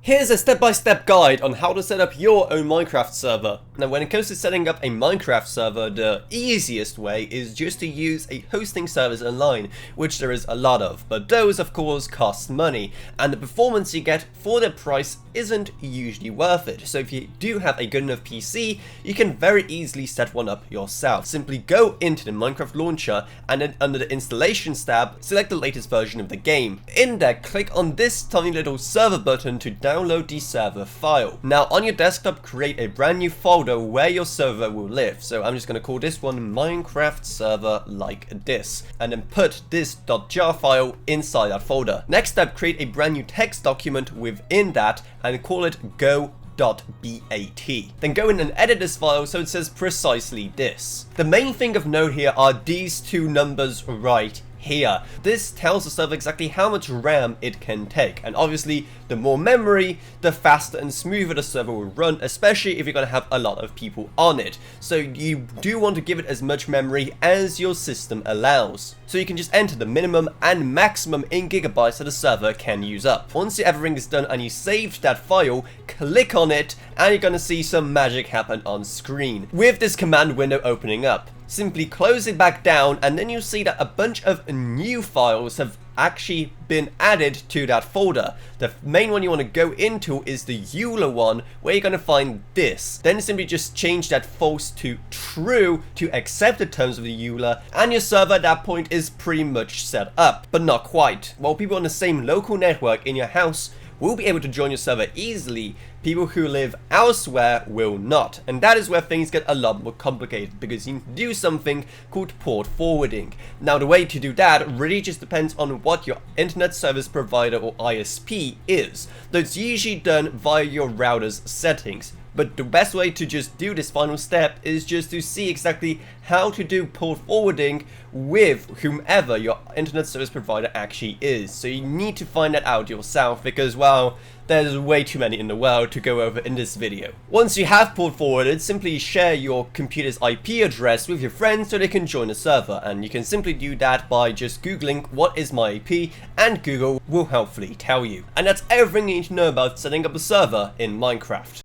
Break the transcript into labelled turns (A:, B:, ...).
A: Here's a step-by-step guide on how to set up your own Minecraft server. Now when it comes to setting up a Minecraft server, the easiest way is just to use a hosting service online, which there is a lot of, but those of course cost money, and the performance you get for the price isn't usually worth it. So if you do have a good enough PC, you can very easily set one up yourself. Simply go into the Minecraft launcher and then under the installations tab, select the latest version of the game. In there, click on this tiny little server button to download the server file. Now on your desktop, create a brand new folder where your server will live. So I'm just going to call this one Minecraft server like this, and then put this .jar file inside that folder. Next step, create a brand new text document within that and call it go.bat. Then go in and edit this file so it says precisely this. The main thing of note here are these two numbers right here. This tells the server exactly how much RAM it can take, and obviously the more memory, the faster and smoother the server will run, especially if you're going to have a lot of people on it. So you do want to give it as much memory as your system allows. So you can just enter the minimum and maximum in gigabytes that the server can use up. Once everything is done and you saved that file, click on it and you're going to see some magic happen on screen with this command window opening up. Simply close it back down and then you'll see that a bunch of new files have actually been added to that folder. The main one you want to go into is the eula one, where you're going to find this. Then simply just change that false to true to accept the terms of the eula, and your server at that point is pretty much set up, but not quite. While people on the same local network in your house will be able to join your server easily, people who live elsewhere will not. And that is where things get a lot more complicated, because you need to do something called port forwarding. Now the way to do that really just depends on what your internet service provider or ISP is, though it's usually done via your router's settings. But the best way to just do this final step is just to see exactly how to do port forwarding with whomever your internet service provider actually is. So you need to find that out yourself, because, well, there's way too many in the world to go over in this video. Once you have port forwarded, simply share your computer's IP address with your friends so they can join the server, and you can simply do that by just googling what is my IP, and Google will helpfully tell you. And that's everything you need to know about setting up a server in Minecraft.